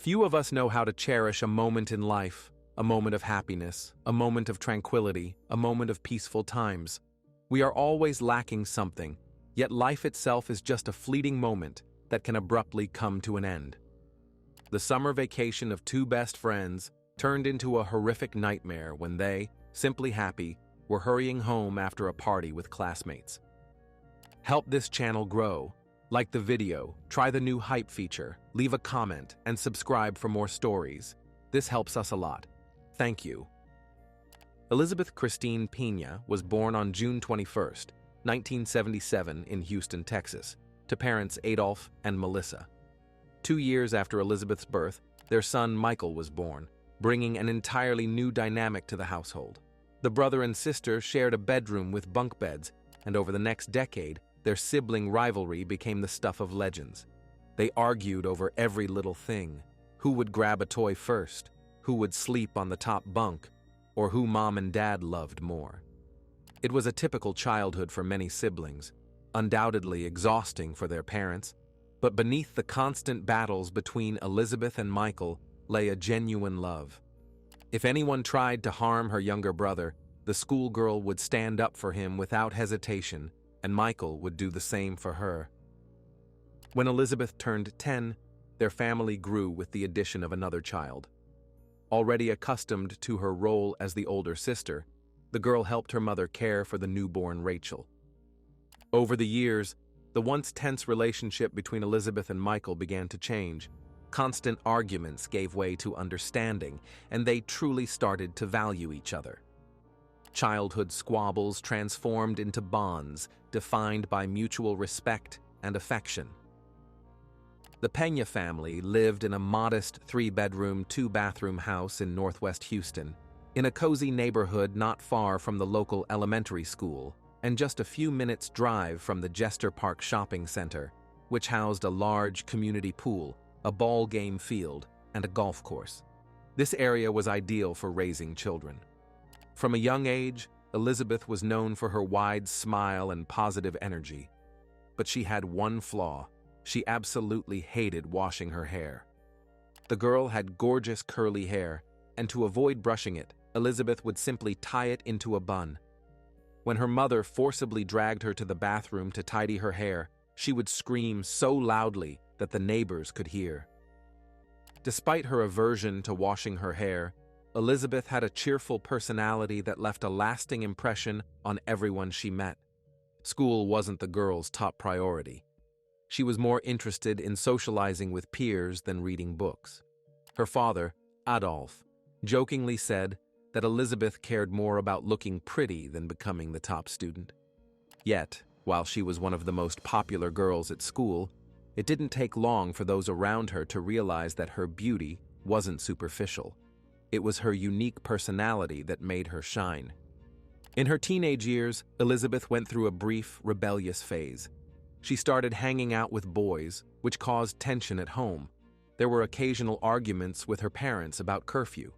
Few of us know how to cherish a moment in life, a moment of happiness, a moment of tranquility, a moment of peaceful times. We are always lacking something, yet life itself is just a fleeting moment that can abruptly come to an end. The summer vacation of two best friends turned into a horrific nightmare when they, simply happy, were hurrying home after a party with classmates. Help this channel grow. Like the video, try the new hype feature, leave a comment, and subscribe for more stories. This helps us a lot. Thank you. Elizabeth Christine Pena was born on June 21, 1977 in Houston, Texas, to parents Adolph and Melissa. 2 years after Elizabeth's birth, their son Michael was born, bringing an entirely new dynamic to the household. The brother and sister shared a bedroom with bunk beds, and over the next decade, their sibling rivalry became the stuff of legends. They argued over every little thing: who would grab a toy first, who would sleep on the top bunk, or who mom and dad loved more. It was a typical childhood for many siblings, undoubtedly exhausting for their parents, but beneath the constant battles between Elizabeth and Michael lay a genuine love. If anyone tried to harm her younger brother, the schoolgirl would stand up for him without hesitation, and Michael would do the same for her. When Elizabeth turned 10, their family grew with the addition of another child. Already accustomed to her role as the older sister, the girl helped her mother care for the newborn Rachel. Over the years, the once tense relationship between Elizabeth and Michael began to change. Constant arguments gave way to understanding, and they truly started to value each other. Childhood squabbles transformed into bonds defined by mutual respect and affection. The Pena family lived in a modest 3-bedroom, 2-bathroom house in northwest Houston, in a cozy neighborhood not far from the local elementary school, and just a few minutes' drive from the Jester Park Shopping Center, which housed a large community pool, a ball game field, and a golf course. This area was ideal for raising children. From a young age, Elizabeth was known for her wide smile and positive energy. But she had one flaw: she absolutely hated washing her hair. The girl had gorgeous curly hair, and to avoid brushing it, Elizabeth would simply tie it into a bun. When her mother forcibly dragged her to the bathroom to tidy her hair, she would scream so loudly that the neighbors could hear. Despite her aversion to washing her hair, Elizabeth had a cheerful personality that left a lasting impression on everyone she met. School wasn't the girl's top priority. She was more interested in socializing with peers than reading books. Her father, Adolph, jokingly said that Elizabeth cared more about looking pretty than becoming the top student. Yet, while she was one of the most popular girls at school, it didn't take long for those around her to realize that her beauty wasn't superficial. It was her unique personality that made her shine. In her teenage years, Elizabeth went through a brief, rebellious phase. She started hanging out with boys, which caused tension at home. There were occasional arguments with her parents about curfew.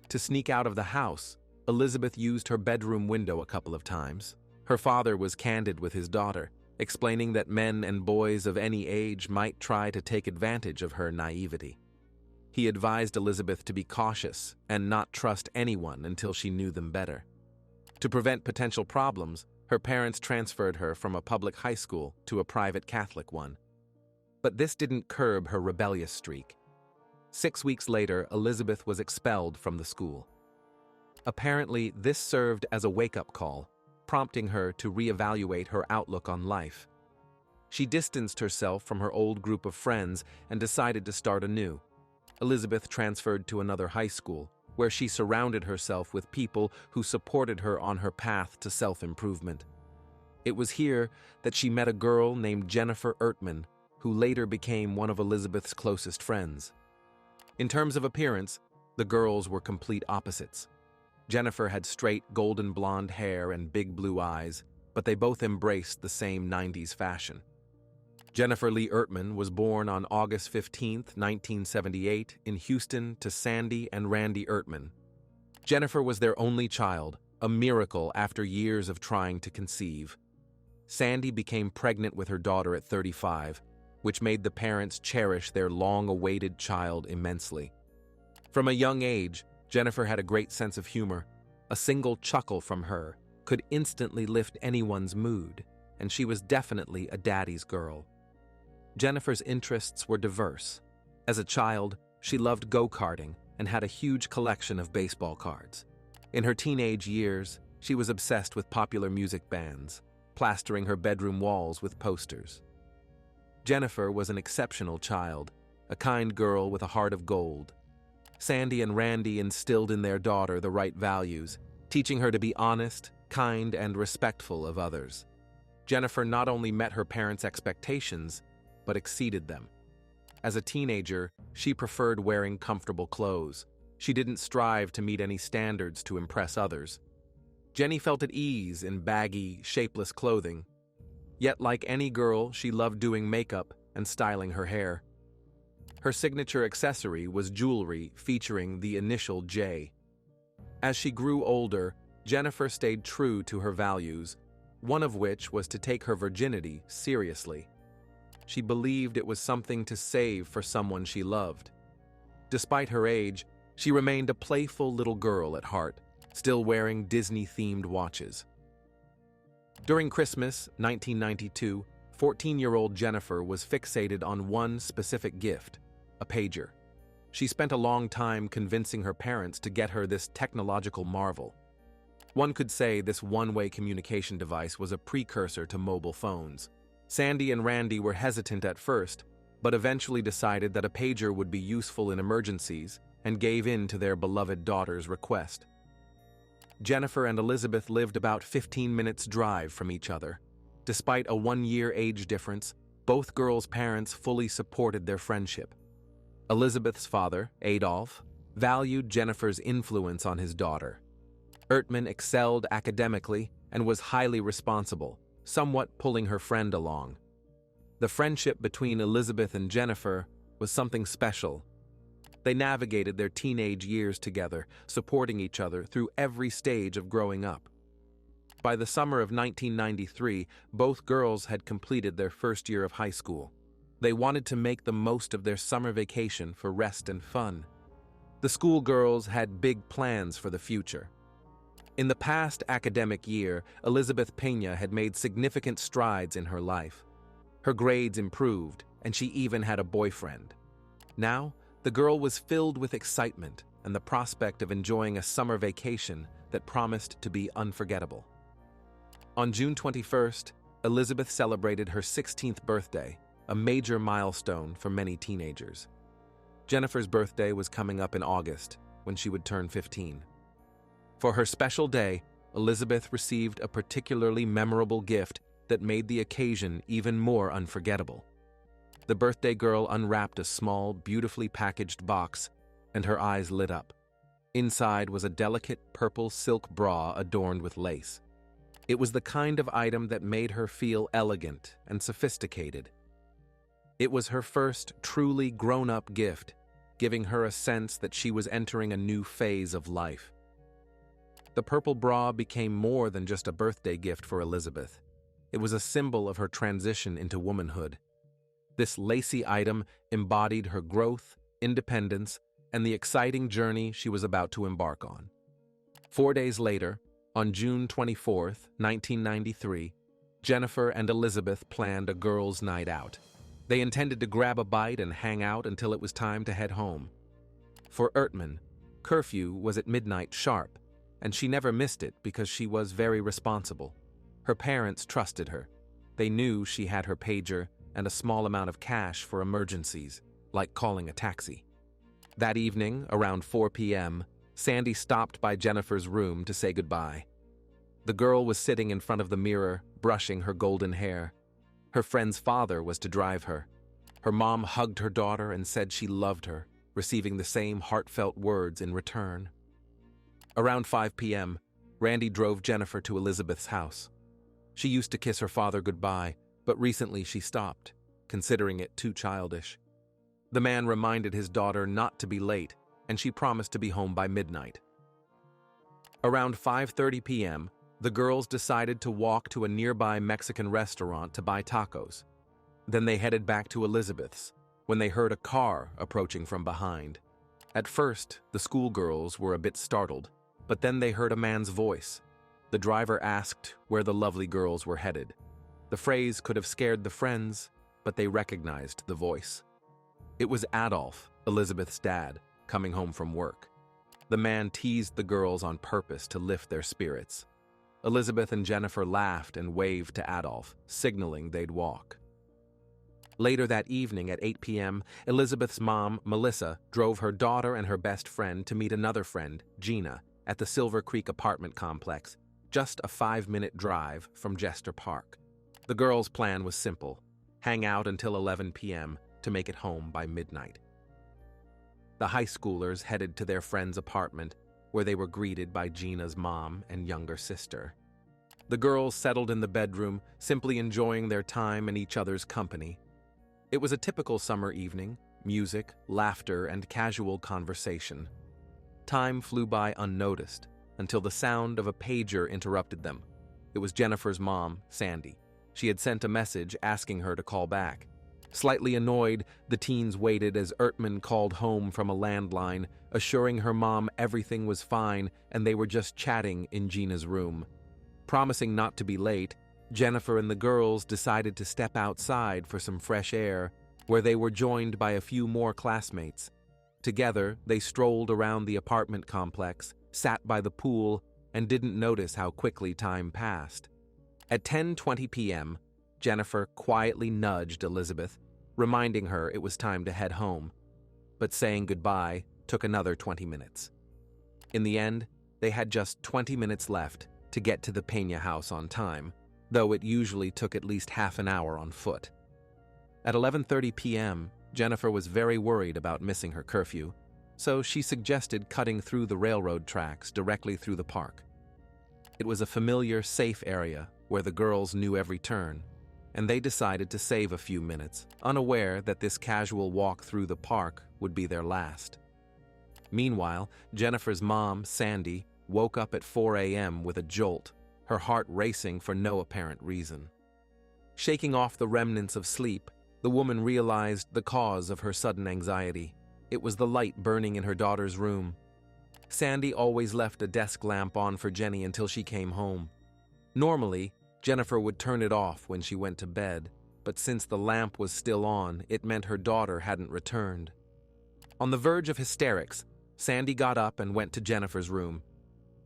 To sneak out of the house, Elizabeth used her bedroom window a couple of times. Her father was candid with his daughter, explaining that men and boys of any age might try to take advantage of her naivety. He advised Elizabeth to be cautious and not trust anyone until she knew them better. To prevent potential problems, her parents transferred her from a public high school to a private Catholic one. But this didn't curb her rebellious streak. 6 weeks later, Elizabeth was expelled from the school. Apparently, this served as a wake-up call, prompting her to reevaluate her outlook on life. She distanced herself from her old group of friends and decided to start anew. Elizabeth transferred to another high school, where she surrounded herself with people who supported her on her path to self-improvement. It was here that she met a girl named Jennifer Ertman, who later became one of Elizabeth's closest friends. In terms of appearance, the girls were complete opposites. Jennifer had straight golden blonde hair and big blue eyes, but they both embraced the same 90s fashion. Jennifer Lee Ertman was born on August 15, 1978, in Houston to Sandy and Randy Ertman. Jennifer was their only child, a miracle after years of trying to conceive. Sandy became pregnant with her daughter at 35, which made the parents cherish their long-awaited child immensely. From a young age, Jennifer had a great sense of humor. A single chuckle from her could instantly lift anyone's mood, and she was definitely a daddy's girl. Jennifer's interests were diverse. As a child, she loved go-karting and had a huge collection of baseball cards. In her teenage years, she was obsessed with popular music bands, plastering her bedroom walls with posters. Jennifer was an exceptional child, a kind girl with a heart of gold. Sandy and Randy instilled in their daughter the right values, teaching her to be honest, kind, and respectful of others. Jennifer not only met her parents' expectations, but exceeded them. As a teenager, she preferred wearing comfortable clothes. She didn't strive to meet any standards to impress others. Jenny felt at ease in baggy, shapeless clothing. Yet, like any girl, she loved doing makeup and styling her hair. Her signature accessory was jewelry featuring the initial J. As she grew older, Jennifer stayed true to her values, one of which was to take her virginity seriously. She believed it was something to save for someone she loved. Despite her age, she remained a playful little girl at heart, still wearing Disney-themed watches. During Christmas 1992, 14-year-old Jennifer was fixated on one specific gift, a pager. She spent a long time convincing her parents to get her this technological marvel. One could say this one-way communication device was a precursor to mobile phones. Sandy and Randy were hesitant at first, but eventually decided that a pager would be useful in emergencies and gave in to their beloved daughter's request. Jennifer and Elizabeth lived about 15 minutes' drive from each other. Despite a one-year age difference, both girls' parents fully supported their friendship. Elizabeth's father, Adolf, valued Jennifer's influence on his daughter. Ertman excelled academically and was highly responsible, somewhat pulling her friend along. The friendship between Elizabeth and Jennifer was something special. They navigated their teenage years together, supporting each other through every stage of growing up. By the summer of 1993, both girls had completed their first year of high school. They wanted to make the most of their summer vacation for rest and fun. The schoolgirls had big plans for the future. In the past academic year, Elizabeth Pena had made significant strides in her life. Her grades improved, and she even had a boyfriend. Now, the girl was filled with excitement and the prospect of enjoying a summer vacation that promised to be unforgettable. On June 21st, Elizabeth celebrated her 16th birthday, a major milestone for many teenagers. Jennifer's birthday was coming up in August, when she would turn 15. For her special day, Elizabeth received a particularly memorable gift that made the occasion even more unforgettable. The birthday girl unwrapped a small, beautifully packaged box, and her eyes lit up. Inside was a delicate purple silk bra adorned with lace. It was the kind of item that made her feel elegant and sophisticated. It was her first truly grown-up gift, giving her a sense that she was entering a new phase of life. The purple bra became more than just a birthday gift for Elizabeth. It was a symbol of her transition into womanhood. This lacy item embodied her growth, independence, and the exciting journey she was about to embark on. 4 days later, on June 24, 1993, Jennifer and Elizabeth planned a girls' night out. They intended to grab a bite and hang out until it was time to head home. For Ertman, curfew was at midnight sharp, and she never missed it because she was very responsible. Her parents trusted her. They knew she had her pager and a small amount of cash for emergencies, like calling a taxi. That evening, around 4 p.m., Sandy stopped by Jennifer's room to say goodbye. The girl was sitting in front of the mirror, brushing her golden hair. Her friend's father was to drive her. Her mom hugged her daughter and said she loved her, receiving the same heartfelt words in return. Around 5 p.m., Randy drove Jennifer to Elizabeth's house. She used to kiss her father goodbye, but recently she stopped, considering it too childish. The man reminded his daughter not to be late, and she promised to be home by midnight. Around 5:30 p.m., the girls decided to walk to a nearby Mexican restaurant to buy tacos. Then they headed back to Elizabeth's when they heard a car approaching from behind. At first, the schoolgirls were a bit startled, but then they heard a man's voice. The driver asked where the lovely girls were headed. The phrase could have scared the friends, but they recognized the voice. It was Adolf, Elizabeth's dad, coming home from work. The man teased the girls on purpose to lift their spirits. Elizabeth and Jennifer laughed and waved to Adolf, signaling they'd walk. Later that evening at 8 p.m., Elizabeth's mom, Melissa, drove her daughter and her best friend to meet another friend, Gina, at the Silver Creek apartment complex, just a 5-minute drive from Jester Park. The girls' plan was simple: hang out until 11 p.m. to make it home by midnight. The high schoolers headed to their friend's apartment, where they were greeted by Gina's mom and younger sister. The girls settled in the bedroom, simply enjoying their time and each other's company. It was a typical summer evening: music, laughter, and casual conversation. Time flew by unnoticed until the sound of a pager interrupted them. It was Jennifer's mom, Sandy. She had sent a message asking her to call back. Slightly annoyed, the teens waited as Ertman called home from a landline, assuring her mom everything was fine and they were just chatting in Gina's room. Promising not to be late, Jennifer and the girls decided to step outside for some fresh air, where they were joined by a few more classmates. Together, they strolled around the apartment complex, sat by the pool, and didn't notice how quickly time passed. At 10:20 p.m., Jennifer quietly nudged Elizabeth, reminding her it was time to head home. But saying goodbye took another 20 minutes. In the end, they had just 20 minutes left to get to the Pena house on time, though it usually took at least half an hour on foot. At 11:30 p.m., Jennifer was very worried about missing her curfew, so she suggested cutting through the railroad tracks directly through the park. It was a familiar, safe area where the girls knew every turn, and they decided to save a few minutes, unaware that this casual walk through the park would be their last. Meanwhile, Jennifer's mom, Sandy, woke up at 4 a.m. with a jolt, her heart racing for no apparent reason. Shaking off the remnants of sleep, the woman realized the cause of her sudden anxiety. It was the light burning in her daughter's room. Sandy always left a desk lamp on for Jenny until she came home. Normally, Jennifer would turn it off when she went to bed, but since the lamp was still on, it meant her daughter hadn't returned. On the verge of hysterics, Sandy got up and went to Jennifer's room.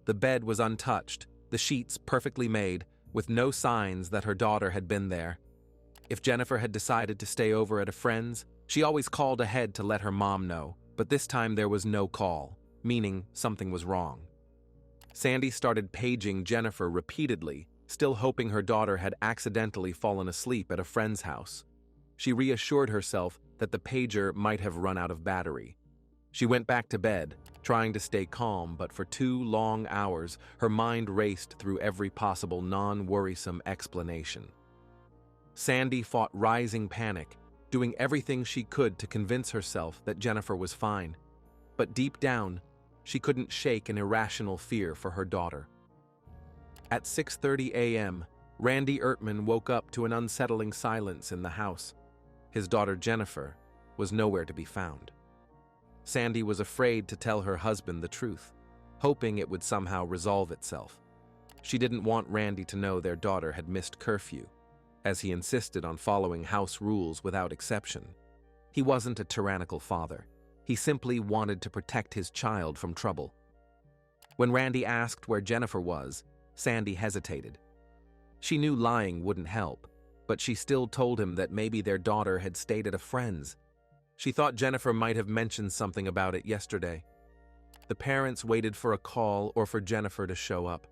The bed was untouched, the sheets perfectly made, with no signs that her daughter had been there. If Jennifer had decided to stay over at a friend's, she always called ahead to let her mom know, but this time there was no call, meaning something was wrong. Sandy started paging Jennifer repeatedly, still hoping her daughter had accidentally fallen asleep at a friend's house. She reassured herself that the pager might have run out of battery. She went back to bed, trying to stay calm, but for 2 long hours, her mind raced through every possible non-worrisome explanation. Sandy fought rising panic, doing everything she could to convince herself that Jennifer was fine. But deep down, she couldn't shake an irrational fear for her daughter. At 6:30 a.m., Randy Ertman woke up to an unsettling silence in the house. His daughter Jennifer was nowhere to be found. Sandy was afraid to tell her husband the truth, hoping it would somehow resolve itself. She didn't want Randy to know their daughter had missed curfew, as he insisted on following house rules without exception. He wasn't a tyrannical father. He simply wanted to protect his child from trouble. When Randy asked where Jennifer was, Sandy hesitated. She knew lying wouldn't help, but she still told him that maybe their daughter had stayed at a friend's. She thought Jennifer might have mentioned something about it yesterday. The parents waited for a call or for Jennifer to show up.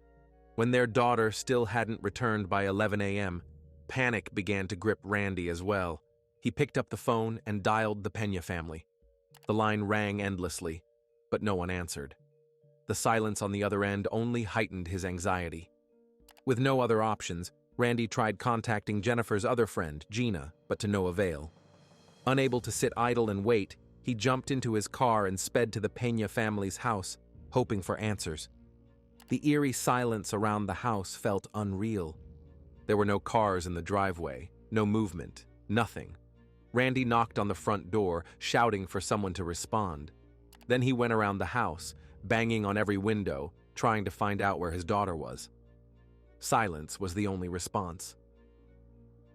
When their daughter still hadn't returned by 11 a.m., panic began to grip Randy as well. He picked up the phone and dialed the Pena family. The line rang endlessly, but no one answered. The silence on the other end only heightened his anxiety. With no other options, Randy tried contacting Jennifer's other friend, Gina, but to no avail. Unable to sit idle and wait, he jumped into his car and sped to the Pena family's house, hoping for answers. The eerie silence around the house felt unreal. There were no cars in the driveway, no movement, Nothing. Randy knocked on the front door, shouting for someone to respond. Then he went around the house, banging on every window, trying to find out where his daughter was. Silence was the only response.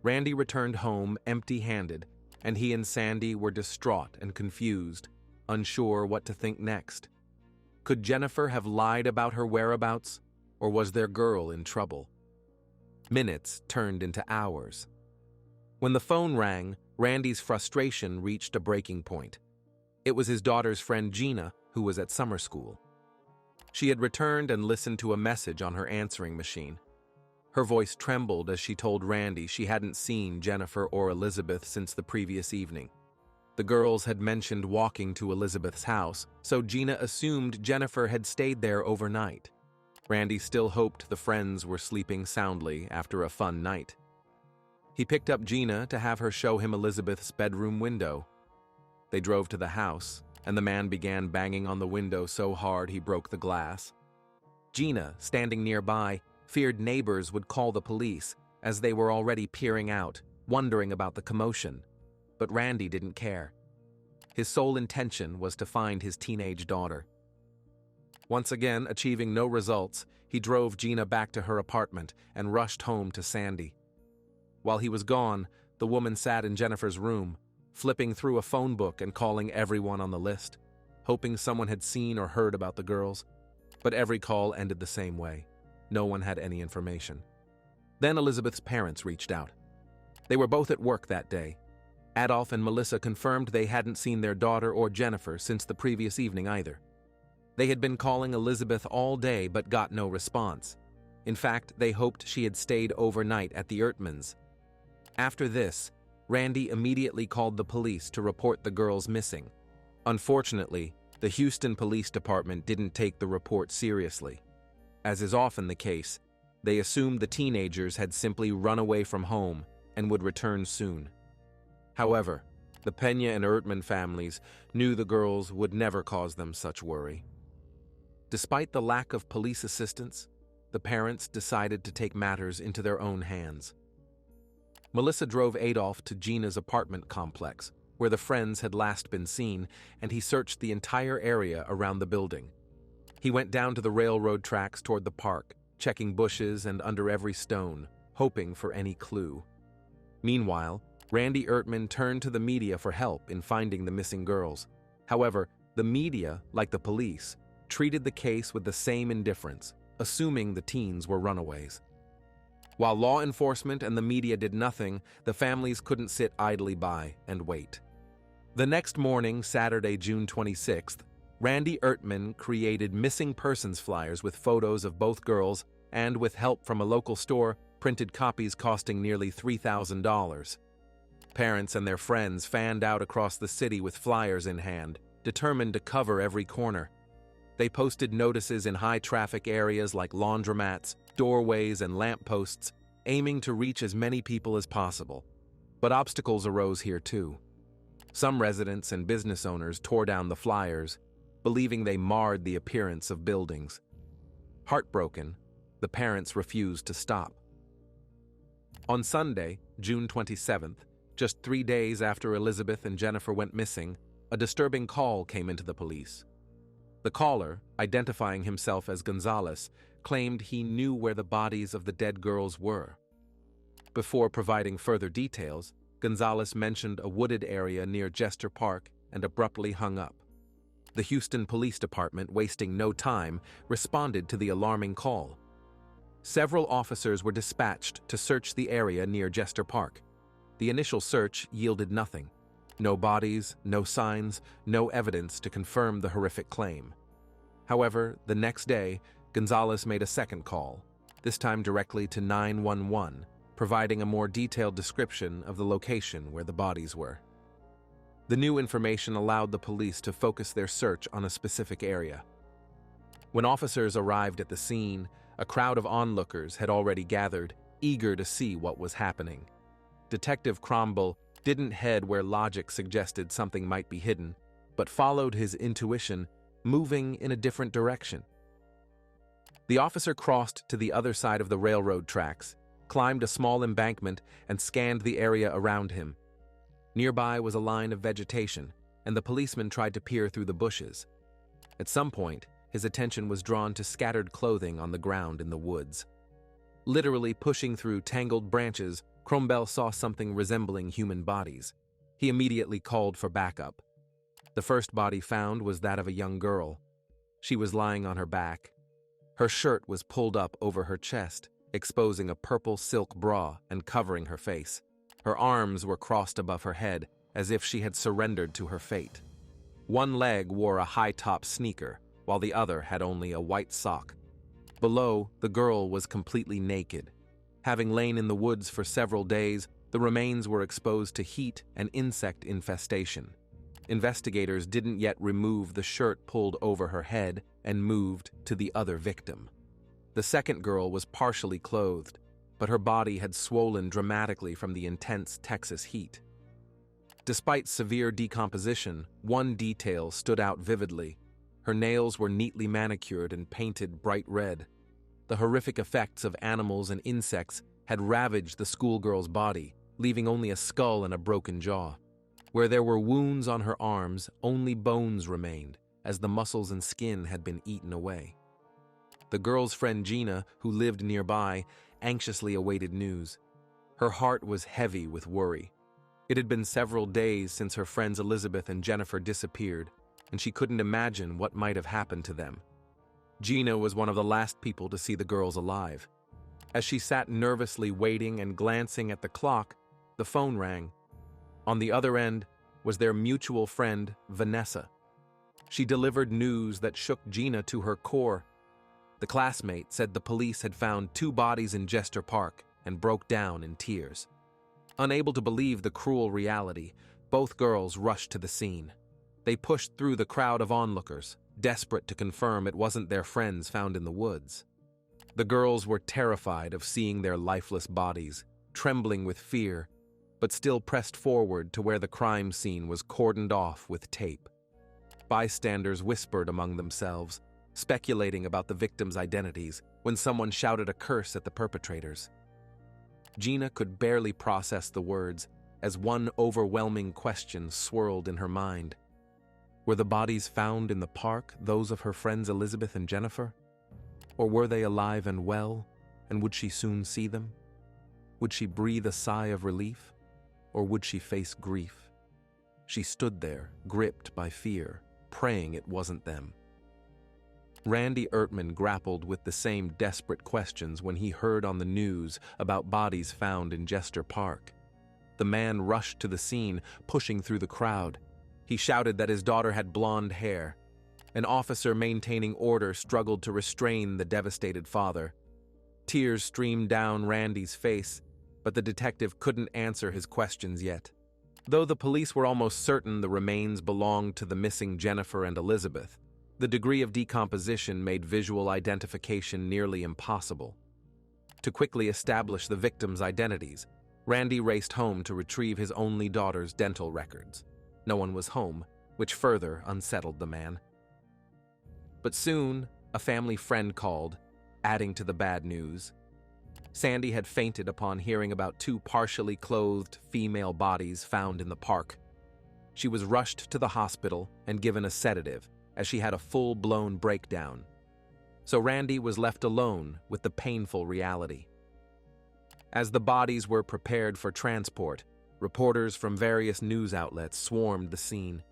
Randy returned home empty-handed, and he and Sandy were distraught and confused, unsure what to think next. Could Jennifer have lied about her whereabouts, or was their girl in trouble? Minutes turned into hours. When the phone rang, Randy's frustration reached a breaking point. It was his daughter's friend Gina, who was at summer school. She had returned and listened to a message on her answering machine. Her voice trembled as she told Randy she hadn't seen Jennifer or Elizabeth since the previous evening. The girls had mentioned walking to Elizabeth's house, so Gina assumed Jennifer had stayed there overnight. Randy still hoped the friends were sleeping soundly after a fun night. He picked up Gina to have her show him Elizabeth's bedroom window. They drove to the house, and the man began banging on the window so hard he broke the glass. Gina, standing nearby, feared neighbors would call the police, as they were already peering out, wondering about the commotion. But Randy didn't care. His sole intention was to find his teenage daughter. Once again, achieving no results, he drove Gina back to her apartment and rushed home to Sandy. While he was gone, the woman sat in Jennifer's room, flipping through a phone book and calling everyone on the list, hoping someone had seen or heard about the girls. But every call ended the same way. No one had any information. Then Elizabeth's parents reached out. They were both at work that day. Adolf and Melissa confirmed they hadn't seen their daughter or Jennifer since the previous evening either. They had been calling Elizabeth all day but got no response. In fact, they hoped she had stayed overnight at the Ertmans. After this, Randy immediately called the police to report the girls missing. Unfortunately, the Houston Police Department didn't take the report seriously. As is often the case, they assumed the teenagers had simply run away from home and would return soon. However, the Pena and Ertman families knew the girls would never cause them such worry. Despite the lack of police assistance, the parents decided to take matters into their own hands. Melissa drove Adolf to Gina's apartment complex, where the friends had last been seen, and he searched the entire area around the building. He went down to the railroad tracks toward the park, checking bushes and under every stone, hoping for any clue. Meanwhile, Randy Ertman turned to the media for help in finding the missing girls. However, the media, like the police, treated the case with the same indifference, assuming the teens were runaways. While law enforcement and the media did nothing, the families couldn't sit idly by and wait. The next morning, Saturday, June 26th, Randy Ertman created missing persons flyers with photos of both girls and, with help from a local store, printed copies costing nearly $3,000. Parents and their friends fanned out across the city with flyers in hand, determined to cover every corner. They posted notices in high-traffic areas like laundromats, doorways, and lampposts, aiming to reach as many people as possible. But obstacles arose here too. Some residents and business owners tore down the flyers, believing they marred the appearance of buildings. Heartbroken, the parents refused to stop. On Sunday, June 27th, just 3 days after Elizabeth and Jennifer went missing, a disturbing call came into the police. The caller, identifying himself as Gonzalez, claimed he knew where the bodies of the dead girls were. Before providing further details, Gonzalez mentioned a wooded area near Jester Park and abruptly hung up. The Houston Police Department, wasting no time, responded to the alarming call. Several officers were dispatched to search the area near Jester Park. The initial search yielded nothing. No bodies, no signs, no evidence to confirm the horrific claim. However, the next day, Gonzalez made a second call, this time directly to 911, providing a more detailed description of the location where the bodies were. The new information allowed the police to focus their search on a specific area. When officers arrived at the scene, a crowd of onlookers had already gathered, eager to see what was happening. Detective Cromwell didn't head where logic suggested something might be hidden, but followed his intuition, moving in a different direction. The officer crossed to the other side of the railroad tracks, climbed a small embankment, and scanned the area around him, Nearby was a line of vegetation, and the policeman tried to peer through the bushes. At some point, his attention was drawn to scattered clothing on the ground in the woods. Literally pushing through tangled branches, Cromwell saw something resembling human bodies. He immediately called for backup. The first body found was that of a young girl. She was lying on her back. Her shirt was pulled up over her chest, exposing a purple silk bra and covering her face. Her arms were crossed above her head, as if she had surrendered to her fate. One leg wore a high-top sneaker, while the other had only a white sock. Below, the girl was completely naked. Having lain in the woods for several days, the remains were exposed to heat and insect infestation. Investigators didn't yet remove the shirt pulled over her head and moved to the other victim. The second girl was partially clothed, but her body had swollen dramatically from the intense Texas heat. Despite severe decomposition, one detail stood out vividly. Her nails were neatly manicured and painted bright red. The horrific effects of animals and insects had ravaged the schoolgirl's body, leaving only a skull and a broken jaw. Where there were wounds on her arms, only bones remained, as the muscles and skin had been eaten away. The girl's friend Gina, who lived nearby, anxiously awaited news. Her heart was heavy with worry. It had been several days since her friends Elizabeth and Jennifer disappeared, and she couldn't imagine what might have happened to them. Gina was one of the last people to see the girls alive. As she sat nervously waiting and glancing at the clock, the phone rang. On the other end was their mutual friend, Vanessa. She delivered news that shook Gina to her core. The classmate said the police had found 2 bodies in Jester Park and broke down in tears. Unable to believe the cruel reality, both girls rushed to the scene. They pushed through the crowd of onlookers, desperate to confirm it wasn't their friends found in the woods. The girls were terrified of seeing their lifeless bodies, trembling with fear, but still pressed forward to where the crime scene was cordoned off with tape. Bystanders whispered among themselves, speculating about the victims' identities, when someone shouted a curse at the perpetrators. Gina could barely process the words, as one overwhelming question swirled in her mind. Were the bodies found in the park those of her friends Elizabeth and Jennifer? Or were they alive and well, and would she soon see them? Would she breathe a sigh of relief, or would she face grief? She stood there, gripped by fear, praying it wasn't them. Randy Ertman grappled with the same desperate questions when he heard on the news about bodies found in Jester Park. The man rushed to the scene, pushing through the crowd. He shouted that his daughter had blonde hair. An officer maintaining order struggled to restrain the devastated father. Tears streamed down Randy's face, but the detective couldn't answer his questions yet. Though the police were almost certain the remains belonged to the missing Jennifer and Elizabeth, the degree of decomposition made visual identification nearly impossible. To quickly establish the victims' identities, Randy raced home to retrieve his only daughter's dental records. No one was home, which further unsettled the man. But soon, a family friend called, adding to the bad news. Sandy had fainted upon hearing about 2 partially clothed female bodies found in the park. She was rushed to the hospital and given a sedative, as she had a full-blown breakdown. So Randy was left alone with the painful reality. As the bodies were prepared for transport, reporters from various news outlets swarmed the scene.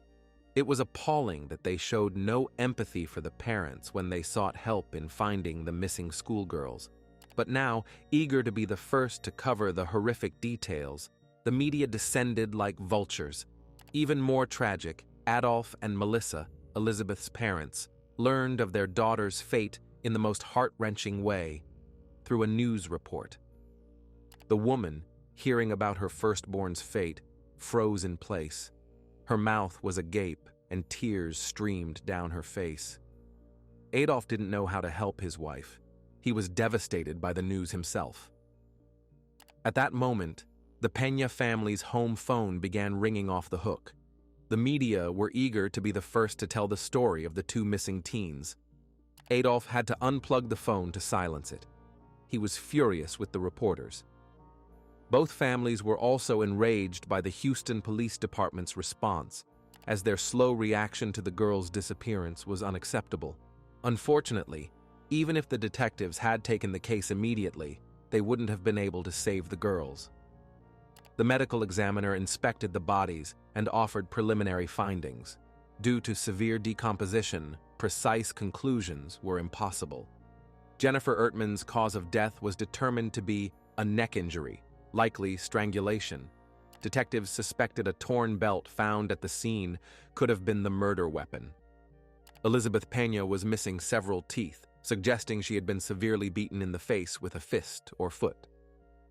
It was appalling that they showed no empathy for the parents when they sought help in finding the missing schoolgirls. But now, eager to be the first to cover the horrific details, the media descended like vultures. Even more tragic, Adolf and Melissa, Elizabeth's parents, learned of their daughter's fate in the most heart-wrenching way, through a news report. The woman, hearing about her firstborn's fate, froze in place. Her mouth was agape and tears streamed down her face. Adolf didn't know how to help his wife. He was devastated by the news himself. At that moment, the Pena family's home phone began ringing off the hook. The media were eager to be the first to tell the story of the 2 missing teens. Adolf had to unplug the phone to silence it. He was furious with the reporters. Both families were also enraged by the Houston Police Department's response, as their slow reaction to the girl's disappearance was unacceptable. Unfortunately, even if the detectives had taken the case immediately, they wouldn't have been able to save the girls. The medical examiner inspected the bodies and offered preliminary findings. Due to severe decomposition, precise conclusions were impossible. Jennifer Ertman's cause of death was determined to be a neck injury, likely strangulation. Detectives suspected a torn belt found at the scene could have been the murder weapon. Elizabeth Pena was missing several teeth, suggesting she had been severely beaten in the face with a fist or foot.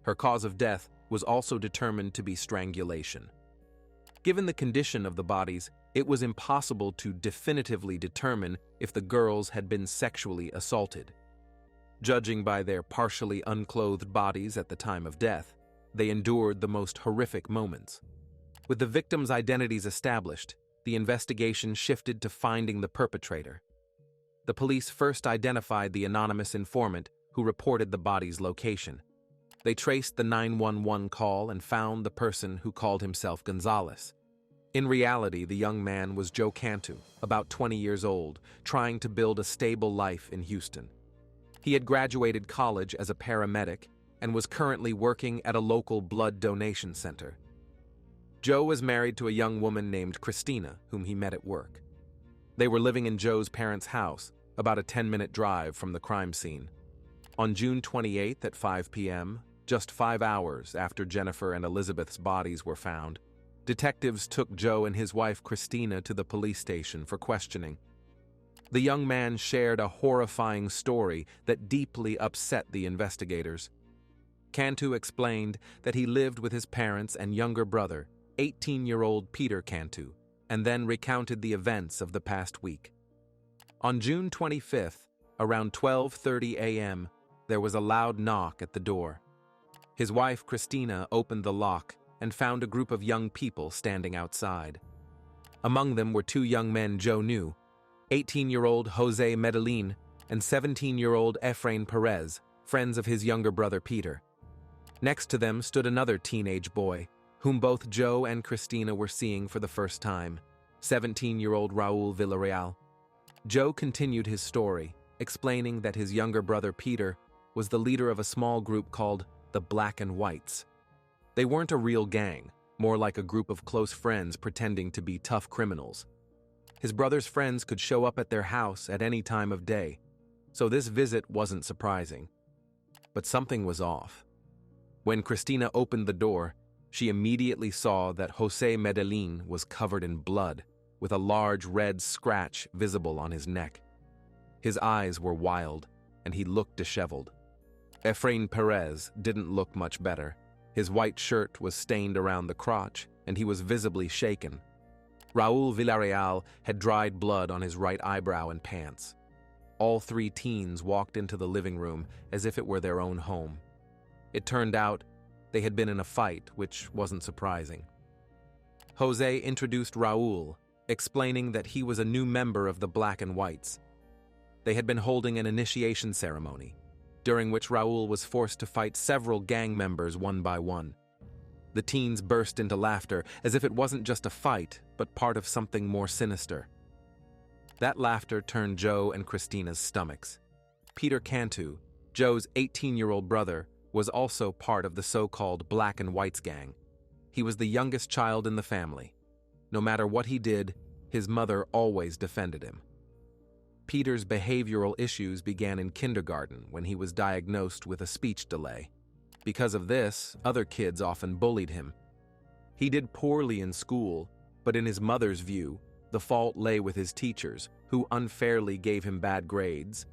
Her cause of death was also determined to be strangulation. Given the condition of the bodies, it was impossible to definitively determine if the girls had been sexually assaulted. Judging by their partially unclothed bodies at the time of death, they endured the most horrific moments. With the victims' identities established, the investigation shifted to finding the perpetrator. The police first identified the anonymous informant who reported the body's location. They traced the 911 call and found the person who called himself Gonzalez. In reality, the young man was Joe Cantu, about 20 years old, trying to build a stable life in Houston. He had graduated college as a paramedic and was currently working at a local blood donation center. Joe was married to a young woman named Christina, whom he met at work. They were living in Joe's parents' house, about a 10-minute drive from the crime scene. On June 28th at 5 p.m., just 5 hours after Jennifer and Elizabeth's bodies were found, detectives took Joe and his wife Christina to the police station for questioning. The young man shared a horrifying story that deeply upset the investigators. Cantu explained that he lived with his parents and younger brother, 18-year-old Peter Cantu, and then recounted the events of the past week. On June 25th, around 12:30 a.m., there was a loud knock at the door. His wife Christina opened the lock and found a group of young people standing outside. Among them were two young men Joe knew, 18-year-old Jose Medellin and 17-year-old Efrain Perez, friends of his younger brother Peter. Next to them stood another teenage boy, whom both Joe and Christina were seeing for the first time, 17-year-old Raul Villarreal. Joe continued his story, explaining that his younger brother Peter was the leader of a small group called the Black and Whites. They weren't a real gang, more like a group of close friends pretending to be tough criminals. His brother's friends could show up at their house at any time of day, so this visit wasn't surprising. But something was off. When Christina opened the door, she immediately saw that Jose Medellin was covered in blood, with a large red scratch visible on his neck. His eyes were wild, and he looked disheveled. Efrain Perez didn't look much better. His white shirt was stained around the crotch, and he was visibly shaken. Raul Villarreal had dried blood on his right eyebrow and pants. All three teens walked into the living room as if it were their own home. It turned out they had been in a fight, which wasn't surprising. Jose introduced Raul, explaining that he was a new member of the Black and Whites. They had been holding an initiation ceremony, during which Raul was forced to fight several gang members one by one. The teens burst into laughter, as if it wasn't just a fight, but part of something more sinister. That laughter turned Joe and Christina's stomachs. Peter Cantu, Joe's 18-year-old brother, was also part of the so-called Black and Whites gang. He was the youngest child in the family. No matter what he did, his mother always defended him. Peter's behavioral issues began in kindergarten when he was diagnosed with a speech delay. Because of this, other kids often bullied him. He did poorly in school, but in his mother's view, the fault lay with his teachers, who unfairly gave him bad grades.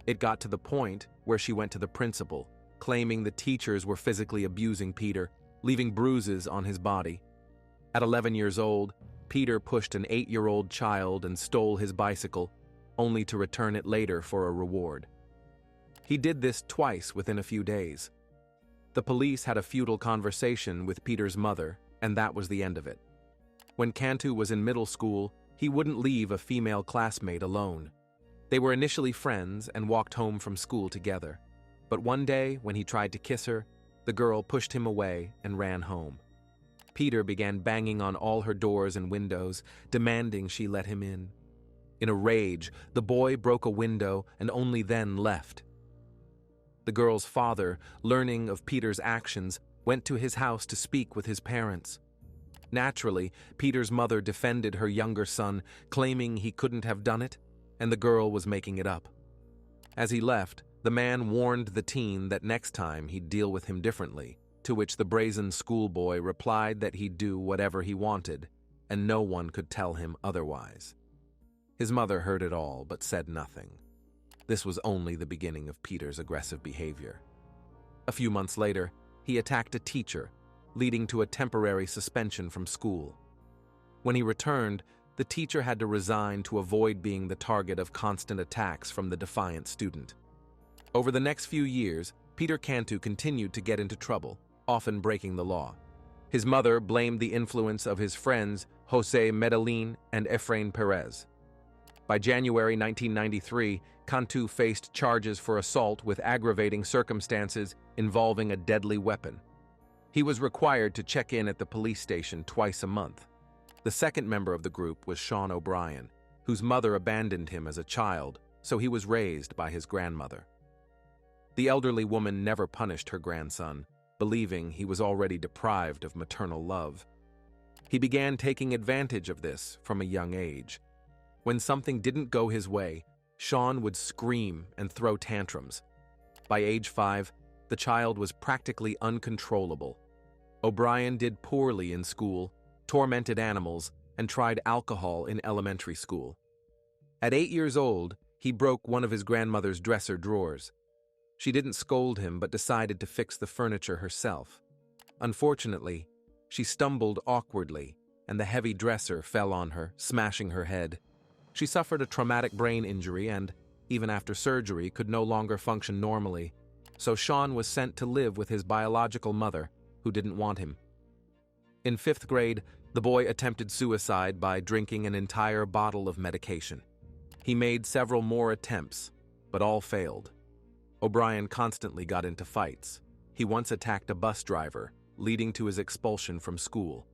It got to the point where she went to the principal, claiming the teachers were physically abusing Peter, leaving bruises on his body. At 11 years old, Peter pushed an 8-year-old child and stole his bicycle, only to return it later for a reward. He did this twice within a few days. The police had a futile conversation with Peter's mother, and that was the end of it. When Cantu was in middle school, he wouldn't leave a female classmate alone. They were initially friends and walked home from school together. But one day, when he tried to kiss her, The girl pushed him away and ran home. Peter began banging on all her doors and windows, demanding she let him in. In a rage, the boy broke a window and only then left. The girl's father, learning of Peter's actions, went to his house to speak with his parents. Naturally, Peter's mother defended her younger son, claiming he couldn't have done it, and the girl was making it up. As he left, the man warned the teen that next time he'd deal with him differently, to which the brazen schoolboy replied that he'd do whatever he wanted, and no one could tell him otherwise. His mother heard it all but said nothing. This was only the beginning of Peter's aggressive behavior. A few months later, he attacked a teacher, leading to a temporary suspension from school. When he returned, the teacher had to resign to avoid being the target of constant attacks from the defiant student. Over the next few years, Peter Cantu continued to get into trouble, often breaking the law. His mother blamed the influence of his friends Jose Medellin and Efrain Perez. By January 1993, Cantu faced charges for assault with aggravating circumstances involving a deadly weapon. He was required to check in at the police station twice a month. The second member of the group was Sean O'Brien, whose mother abandoned him as a child, so he was raised by his grandmother. The elderly woman never punished her grandson, believing he was already deprived of maternal love. He began taking advantage of this from a young age. When something didn't go his way, Sean would scream and throw tantrums. By age 5, the child was practically uncontrollable. O'Brien did poorly in school, tormented animals, and tried alcohol in elementary school. At 8 years old, he broke one of his grandmother's dresser drawers. She didn't scold him but decided to fix the furniture herself. Unfortunately, she stumbled awkwardly, and the heavy dresser fell on her, smashing her head. She suffered a traumatic brain injury and, even after surgery, could no longer function normally, so Sean was sent to live with his biological mother, who didn't want him. In 5th grade, the boy attempted suicide by drinking an entire bottle of medication. He made several more attempts, but all failed. O'Brien constantly got into fights. He once attacked a bus driver, leading to his expulsion from school.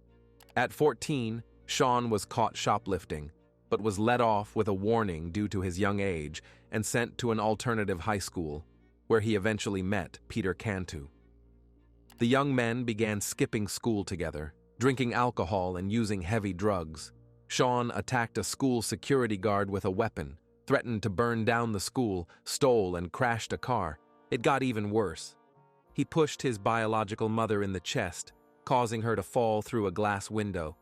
At 14, Sean was caught shoplifting, but was let off with a warning due to his young age and sent to an alternative high school, where he eventually met Peter Cantu. The young men began skipping school together, drinking alcohol and using heavy drugs. Sean attacked a school security guard with a weapon, threatened to burn down the school, stole and crashed a car. It got even worse. He pushed his biological mother in the chest, causing her to fall through a glass window.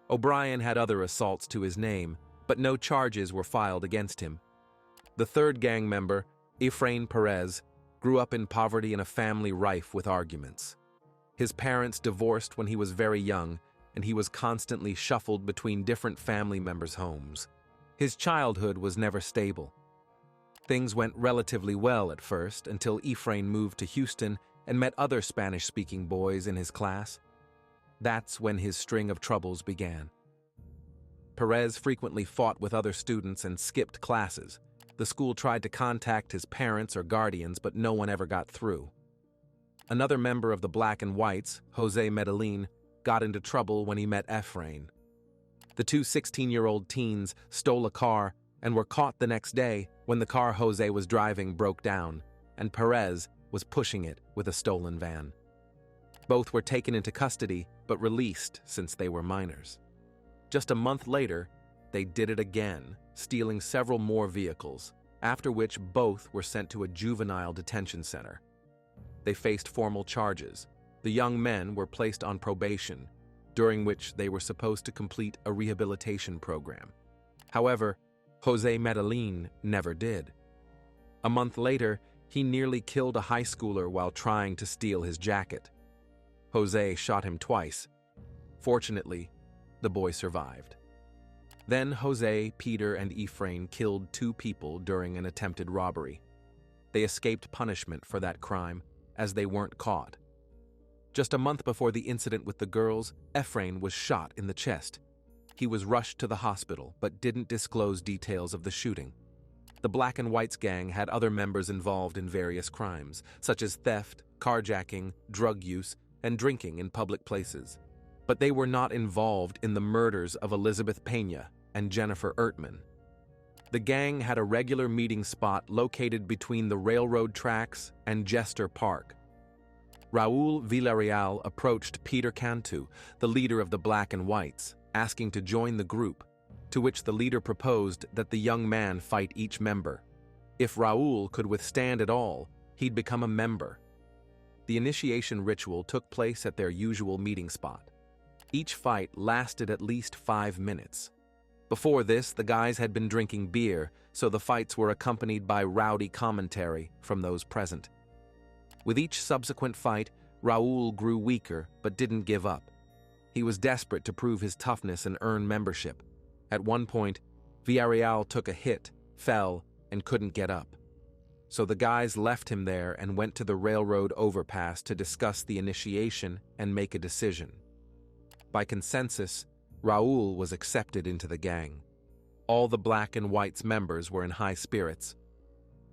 O'Brien had other assaults to his name, but no charges were filed against him. The third gang member, Efrain Perez, grew up in poverty in a family rife with arguments. His parents divorced when he was very young, and he was constantly shuffled between different family members' homes. His childhood was never stable. Things went relatively well at first until Efrain moved to Houston and met other Spanish-speaking boys in his class. That's when his string of troubles began. Perez frequently fought with other students and skipped classes. The school tried to contact his parents or guardians, but no one ever got through. Another member of the Black and Whites, Jose Medellin, got into trouble when he met Efrain. The two 16-year-old teens stole a car and were caught the next day when the car Jose was driving broke down, and Perez was pushing it with a stolen van. Both were taken into custody but released since they were minors. Just a month later, they did it again, stealing several more vehicles, after which both were sent to a juvenile detention center. They faced formal charges. The young men were placed on probation, during which they were supposed to complete a rehabilitation program. However, Jose Medellin never did. A month later, he nearly killed a high schooler while trying to steal his jacket. Jose shot him twice. Fortunately, the boy survived. Then Jose, Peter, and Efrain killed 2 people during an attempted robbery. They escaped punishment for that crime, as they weren't caught. Just a month before the incident with the girls, Efrain was shot in the chest. He was rushed to the hospital, but didn't disclose details of the shooting. The Black and Whites gang had other members involved in various crimes, such as theft, carjacking, drug use, and drinking in public places. But they were not involved in the murders of Elizabeth Pena and Jennifer Ertman. The gang had a regular meeting spot located between the railroad tracks and Jester Park. Raul Villarreal approached Peter Cantu, the leader of the Black and Whites, asking to join the group, to which the leader proposed that the young man fight each member. If Raul could withstand it all, he'd become a member. The initiation ritual took place at their usual meeting spot. Each fight lasted at least 5 minutes. Before this, the guys had been drinking beer, so the fights were accompanied by rowdy commentary from those present. With each subsequent fight, Raul grew weaker but didn't give up. He was desperate to prove his toughness and earn membership. At one point, Villarreal took a hit, fell, and couldn't get up. So the guys left him there and went to the railroad overpass to discuss the initiation and make a decision. By consensus, Raul was accepted into the gang. All the Black and Whites members were in high spirits.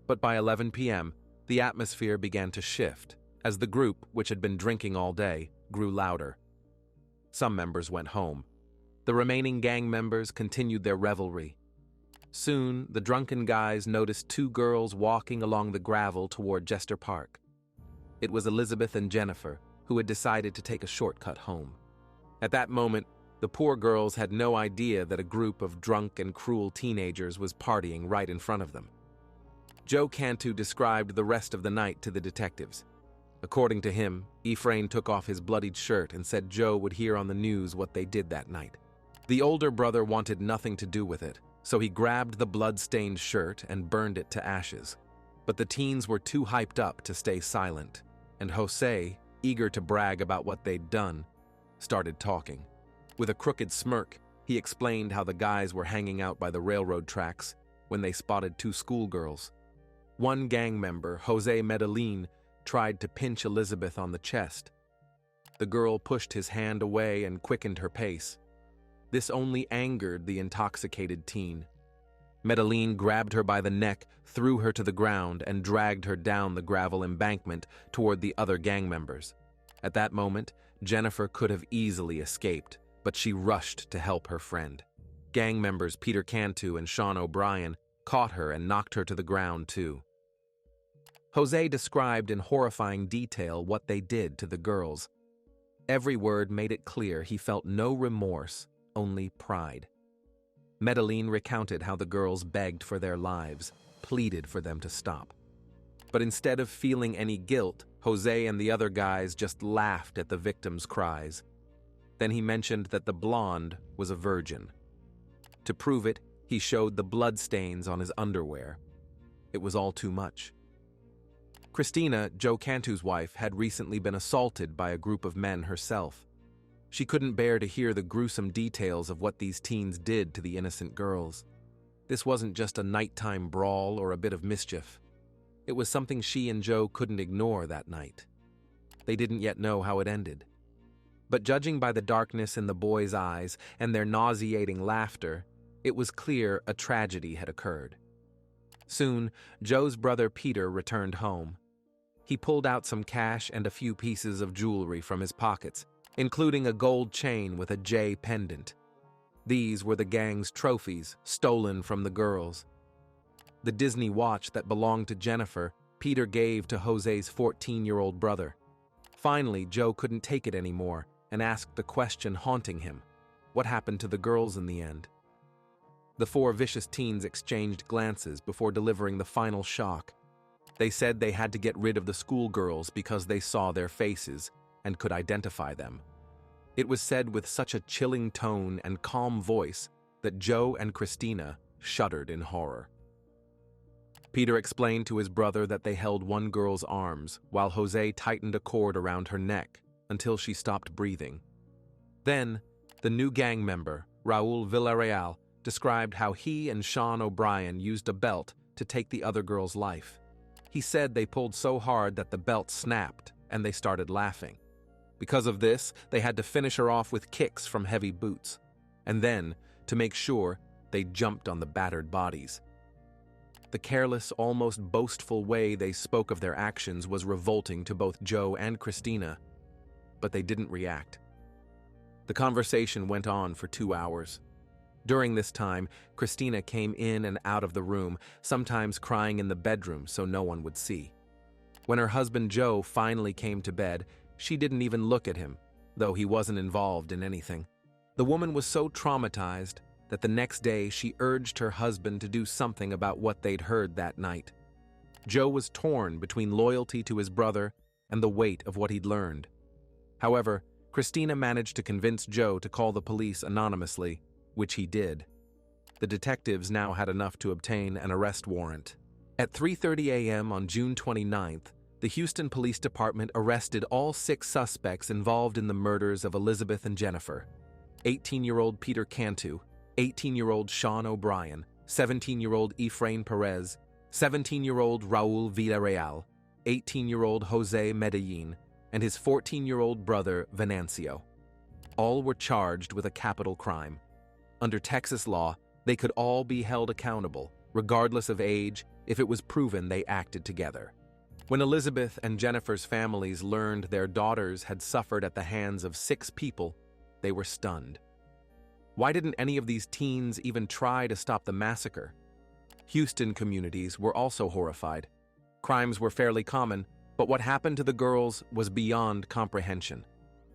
But by 11 p.m., the atmosphere began to shift, as the group, which had been drinking all day, grew louder. Some members went home. The remaining gang members continued their revelry. Soon, the drunken guys noticed 2 girls walking along the gravel toward Jester Park. It was Elizabeth and Jennifer, who had decided to take a shortcut home. At that moment, the poor girls had no idea that a group of drunk and cruel teenagers was partying right in front of them. Joe Cantu described the rest of the night to the detectives. According to him, Ephraim took off his bloodied shirt and said Joe would hear on the news what they did that night. The older brother wanted nothing to do with it, so he grabbed the blood-stained shirt and burned it to ashes. But the teens were too hyped up to stay silent, and Jose, eager to brag about what they'd done, started talking. With a crooked smirk, he explained how the guys were hanging out by the railroad tracks when they spotted 2 schoolgirls. One gang member, Jose Medellin, tried to pinch Elizabeth on the chest. The girl pushed his hand away and quickened her pace. This only angered the intoxicated teen. Medellin grabbed her by the neck, threw her to the ground, and dragged her down the gravel embankment toward the other gang members. At that moment, Jennifer could have easily escaped, but she rushed to help her friend. Gang members Peter Cantu and Sean O'Brien caught her and knocked her to the ground too. Jose described in horrifying detail what they did to the girls. Every word made it clear he felt no remorse, only pride. Medellin recounted how the girls begged for their lives, pleaded for them to stop. But instead of feeling any guilt, Jose and the other guys just laughed at the victims' cries. Then he mentioned that the blonde was a virgin. To prove it, he showed the bloodstains on his underwear. It was all too much. Christina, Joe Cantu's wife, had recently been assaulted by a group of men herself. She couldn't bear to hear the gruesome details of what these teens did to the innocent girls. This wasn't just a nighttime brawl or a bit of mischief. It was something she and Joe couldn't ignore that night. They didn't yet know how it ended. But judging by the darkness in the boys' eyes and their nauseating laughter, it was clear a tragedy had occurred. Soon, Joe's brother Peter returned home. He pulled out some cash and a few pieces of jewelry from his pockets, including a gold chain with a J pendant. These were the gang's trophies, stolen from the girls. The Disney watch that belonged to Jennifer, Peter gave to Jose's 14-year-old brother. Finally, Joe couldn't take it anymore and asked the question haunting him: what happened to the girls in the end? The 4 vicious teens exchanged glances before delivering the final shock. They said they had to get rid of the schoolgirls because they saw their faces and could identify them. It was said with such a chilling tone and calm voice that Joe and Christina shuddered in horror. Peter explained to his brother that they held one girl's arms while Jose tightened a cord around her neck until she stopped breathing. Then, the new gang member, Raul Villarreal, described how he and Sean O'Brien used a belt to take the other girl's life. He said they pulled so hard that the belt snapped and they started laughing. Because of this, they had to finish her off with kicks from heavy boots. And then, to make sure, they jumped on the battered bodies. The careless, almost boastful way they spoke of their actions was revolting to both Joe and Christina, but they didn't react. The conversation went on for 2 hours. During this time, Christina came in and out of the room, sometimes crying in the bedroom so no one would see. When her husband Joe finally came to bed, she didn't even look at him, though he wasn't involved in anything. The woman was so traumatized that the next day she urged her husband to do something about what they'd heard that night. Joe was torn between loyalty to his brother and the weight of what he'd learned. However, Christina managed to convince Joe to call the police anonymously, which he did. The detectives now had enough to obtain an arrest warrant. At 3:30 a.m. on June 29th, the Houston Police Department arrested all 6 suspects involved in the murders of Elizabeth and Jennifer: 18-year-old Peter Cantu, 18-year-old Sean O'Brien, 17-year-old Efrain Perez, 17-year-old Raul Villarreal, 18-year-old Jose Medellin, and his 14-year-old brother Venancio. All were charged with a capital crime. Under Texas law, they could all be held accountable, regardless of age, if it was proven they acted together. When Elizabeth and Jennifer's families learned their daughters had suffered at the hands of 6 people, they were stunned. Why didn't any of these teens even try to stop the massacre? Houston communities were also horrified. Crimes were fairly common, but what happened to the girls was beyond comprehension.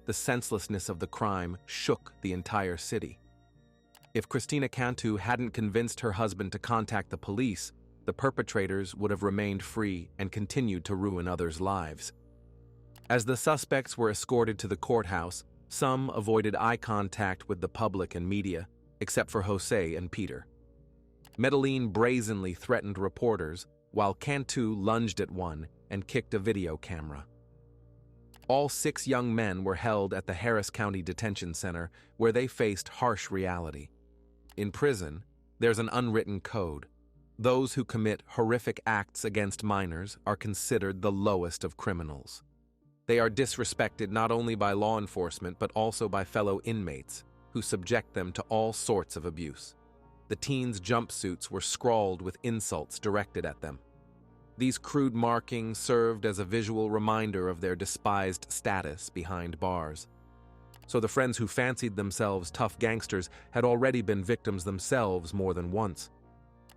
The senselessness of the crime shook the entire city. If Christina Cantu hadn't convinced her husband to contact the police, the perpetrators would have remained free and continued to ruin others' lives. As the suspects were escorted to the courthouse, some avoided eye contact with the public and media, except for Jose and Peter. Medellin brazenly threatened reporters, while Cantu lunged at one and kicked a video camera. All 6 young men were held at the Harris County Detention Center, where they faced harsh reality. In prison, there's an unwritten code. Those who commit horrific acts against minors are considered the lowest of criminals. They are disrespected not only by law enforcement but also by fellow inmates, who subject them to all sorts of abuse. The teens' jumpsuits were scrawled with insults directed at them. These crude markings served as a visual reminder of their despised status behind bars. So the friends who fancied themselves tough gangsters had already been victims themselves more than once.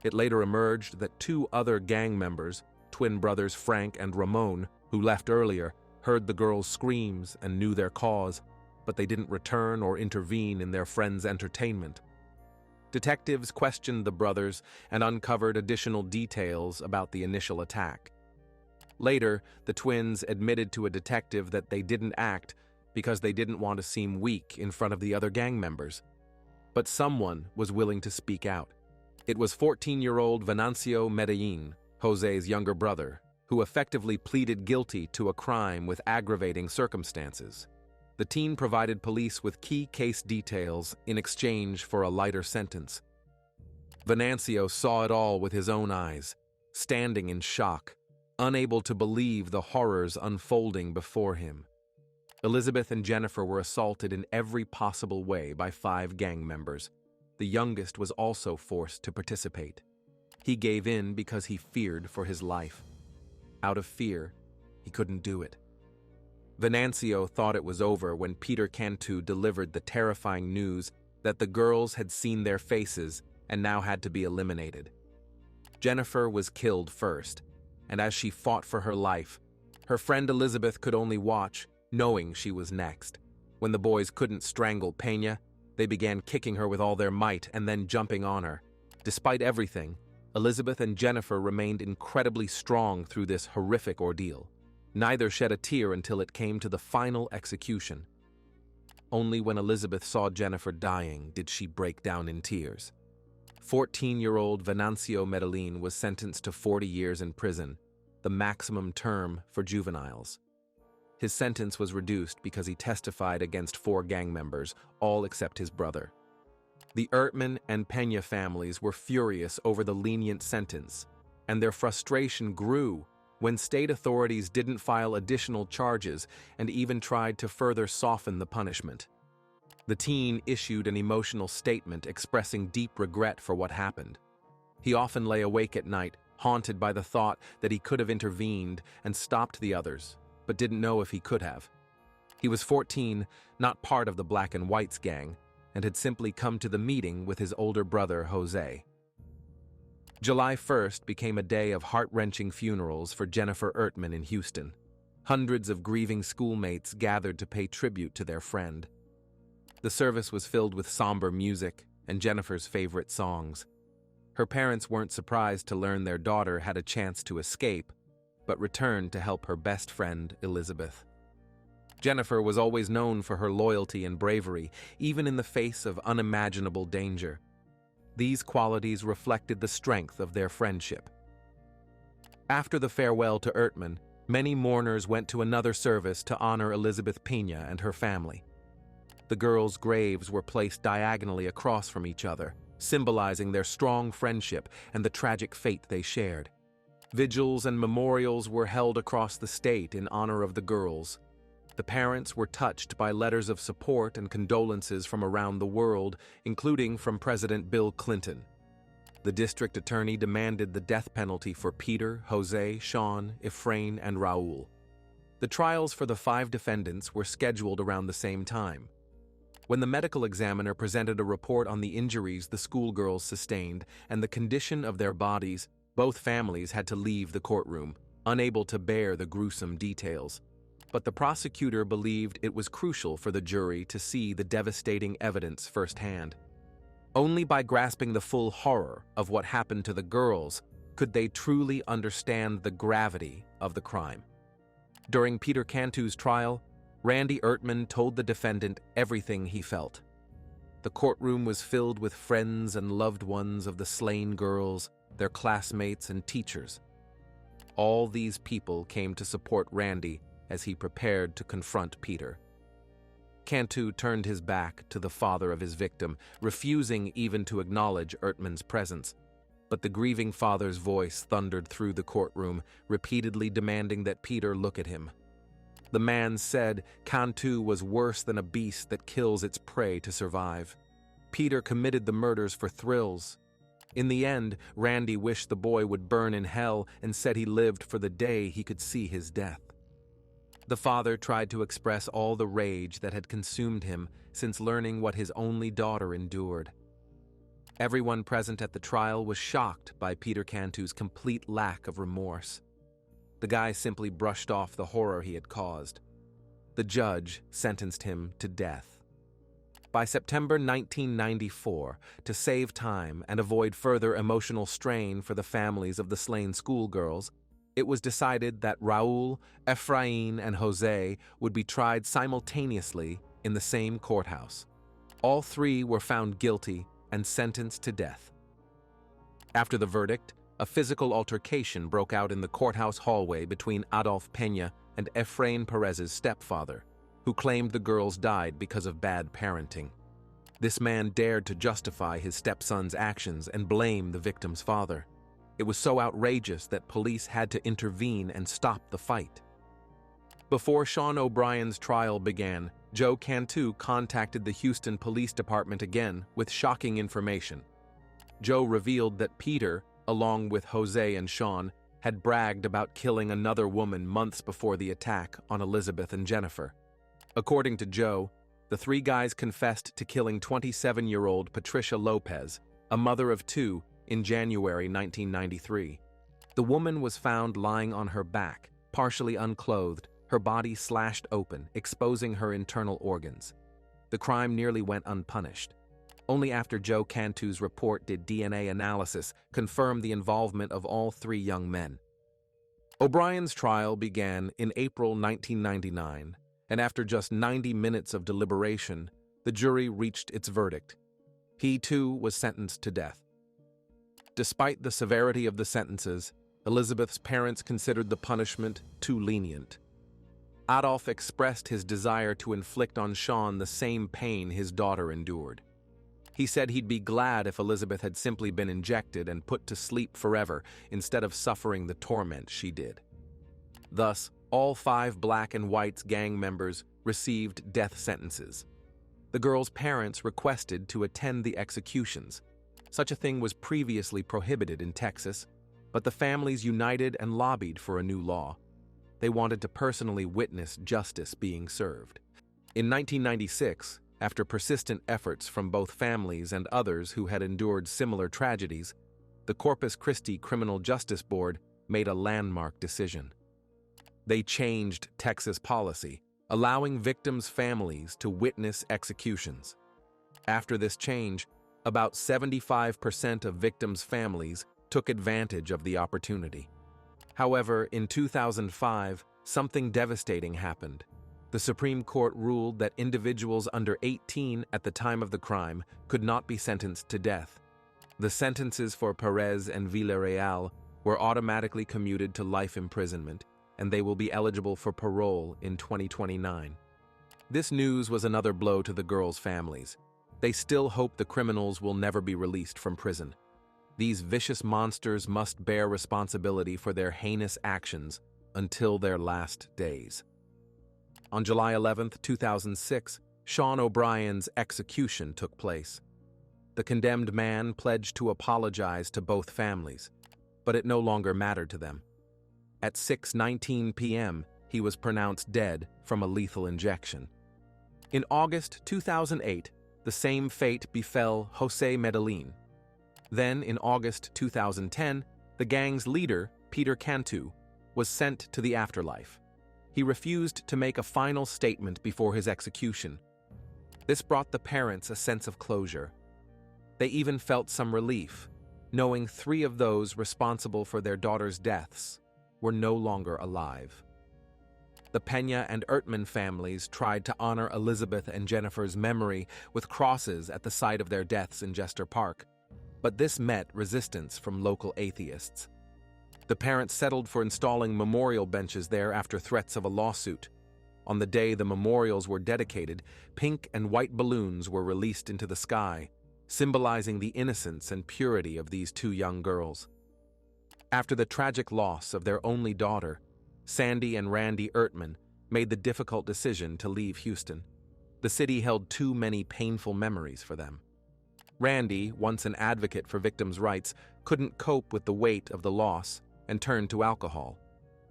It later emerged that 2 other gang members, twin brothers Frank and Ramon, who left earlier, heard the girls' screams and knew their cause, but they didn't return or intervene in their friends' entertainment. Detectives questioned the brothers and uncovered additional details about the initial attack. Later, the twins admitted to a detective that they didn't act because they didn't want to seem weak in front of the other gang members. But someone was willing to speak out. It was 14-year-old Venancio Medellin, Jose's younger brother, who effectively pleaded guilty to a crime with aggravating circumstances. The teen provided police with key case details in exchange for a lighter sentence. Venancio saw it all with his own eyes, standing in shock, unable to believe the horrors unfolding before him. Elizabeth and Jennifer were assaulted in every possible way by 5 gang members. The youngest was also forced to participate. He gave in because he feared for his life. Out of fear, he couldn't do it. Venancio thought it was over when Peter Cantu delivered the terrifying news that the girls had seen their faces and now had to be eliminated. Jennifer was killed first, and as she fought for her life, her friend Elizabeth could only watch, knowing she was next. When the boys couldn't strangle Pena, they began kicking her with all their might and then jumping on her. Despite everything, Elizabeth and Jennifer remained incredibly strong through this horrific ordeal. Neither shed a tear until it came to the final execution. Only when Elizabeth saw Jennifer dying did she break down in tears. 14-year-old Venancio Medellin was sentenced to 40 years in prison, the maximum term for juveniles. His sentence was reduced because he testified against 4 gang members, all except his brother. The Ertman and Pena families were furious over the lenient sentence, and their frustration grew when state authorities didn't file additional charges and even tried to further soften the punishment. The teen issued an emotional statement expressing deep regret for what happened. He often lay awake at night, haunted by the thought that he could have intervened and stopped the others, but didn't know if he could have. He was 14, not part of the Black and Whites gang, and had simply come to the meeting with his older brother, Jose. July 1st became a day of heart-wrenching funerals for Jennifer Ertman in Houston. Hundreds of grieving schoolmates gathered to pay tribute to their friend. The service was filled with somber music and Jennifer's favorite songs. Her parents weren't surprised to learn their daughter had a chance to escape, but returned to help her best friend, Elizabeth. Jennifer was always known for her loyalty and bravery, even in the face of unimaginable danger. These qualities reflected the strength of their friendship. After the farewell to Ertman, many mourners went to another service to honor Elizabeth Pena and her family. The girls' graves were placed diagonally across from each other, symbolizing their strong friendship and the tragic fate they shared. Vigils and memorials were held across the state in honor of the girls. The parents were touched by letters of support and condolences from around the world, including from President Bill Clinton. The district attorney demanded the death penalty for Peter, Jose, Sean, Efrain, and Raul. The trials for the 5 defendants were scheduled around the same time. When the medical examiner presented a report on the injuries the schoolgirls sustained and the condition of their bodies, both families had to leave the courtroom, unable to bear the gruesome details. But the prosecutor believed it was crucial for the jury to see the devastating evidence firsthand. Only by grasping the full horror of what happened to the girls could they truly understand the gravity of the crime. During Peter Cantu's trial, Randy Ertman told the defendant everything he felt. The courtroom was filled with friends and loved ones of the slain girls, their classmates and teachers. All these people came to support Randy as he prepared to confront Peter. Cantu turned his back to the father of his victim, refusing even to acknowledge Ertman's presence. But the grieving father's voice thundered through the courtroom, repeatedly demanding that Peter look at him. The man said Cantu was worse than a beast that kills its prey to survive. Peter committed the murders for thrills. In the end, Randy wished the boy would burn in hell and said he lived for the day he could see his death. The father tried to express all the rage that had consumed him since learning what his only daughter endured. Everyone present at the trial was shocked by Peter Cantu's complete lack of remorse. The guy simply brushed off the horror he had caused. The judge sentenced him to death. By September 1994, to save time and avoid further emotional strain for the families of the slain schoolgirls, it was decided that Raul, Efrain, and Jose would be tried simultaneously in the same courthouse. All 3 were found guilty and sentenced to death. After the verdict, a physical altercation broke out in the courthouse hallway between Adolf Pena and Efrain Perez's stepfather, who claimed the girls died because of bad parenting. This man dared to justify his stepson's actions and blame the victim's father. It was so outrageous that police had to intervene and stop the fight. Before Sean O'Brien's trial began, Joe Cantu contacted the Houston Police Department again with shocking information. Joe revealed that Peter, along with Jose and Sean, had bragged about killing another woman months before the attack on Elizabeth and Jennifer. According to Joe, the 3 guys confessed to killing 27-year-old Patricia Lopez, a mother of 2, in January 1993. The woman was found lying on her back, partially unclothed, her body slashed open, exposing her internal organs. The crime nearly went unpunished. Only after Joe Cantu's report did DNA analysis confirm the involvement of all 3 young men. O'Brien's trial began in April 1999, and after just 90 minutes of deliberation, the jury reached its verdict. He, too, was sentenced to death. Despite the severity of the sentences, Elizabeth's parents considered the punishment too lenient. Adolf expressed his desire to inflict on Sean the same pain his daughter endured. He said he'd be glad if Elizabeth had simply been injected and put to sleep forever instead of suffering the torment she did. Thus, all 5 Black and Whites gang members received death sentences. The girls' parents requested to attend the executions. Such a thing was previously prohibited in Texas, But the families united and lobbied for a new law. They wanted to personally witness justice being served. In 1996, after persistent efforts from both families and others who had endured similar tragedies, the Corpus Christi Criminal Justice Board made a landmark decision. They changed Texas policy, allowing victims' families to witness executions. After this change, about 75% of victims' families took advantage of the opportunity. However, in 2005, something devastating happened. The Supreme Court ruled that individuals under 18 at the time of the crime could not be sentenced to death. The sentences for Perez and Villarreal were automatically commuted to life imprisonment, and they will be eligible for parole in 2029. This news was another blow to the girls' families. They still hope the criminals will never be released from prison. These vicious monsters must bear responsibility for their heinous actions until their last days. On July 11, 2006, Sean O'Brien's execution took place. The condemned man pledged to apologize to both families, but it no longer mattered to them. At 6:19 p.m., he was pronounced dead from a lethal injection. In August 2008, the same fate befell Jose Medellin. Then, in August 2010, the gang's leader, Peter Cantu, was sent to the afterlife. He refused to make a final statement before his execution. This brought the parents a sense of closure. They even felt some relief, knowing 3 of those responsible for their daughters' deaths were no longer alive. The Pena and Ertman families tried to honor Elizabeth and Jennifer's memory with crosses at the site of their deaths in Jester Park, but this met resistance from local atheists. The parents settled for installing memorial benches there after threats of a lawsuit. On the day the memorials were dedicated, pink and white balloons were released into the sky, symbolizing the innocence and purity of these 2 young girls. After the tragic loss of their only daughter, Sandy and Randy Ertman made the difficult decision to leave Houston. The city held too many painful memories for them. Randy, once an advocate for victims' rights, couldn't cope with the weight of the loss and turned to alcohol.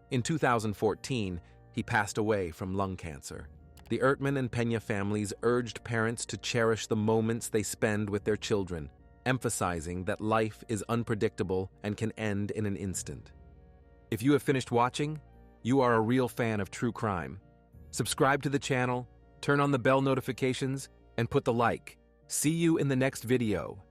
In 2014, he passed away from lung cancer. The Ertman and Pena families urged parents to cherish the moments they spend with their children, emphasizing that life is unpredictable and can end in an instant. If you have finished watching, you are a real fan of true crime. Subscribe to the channel, turn on the bell notifications, and put the like. See you in the next video.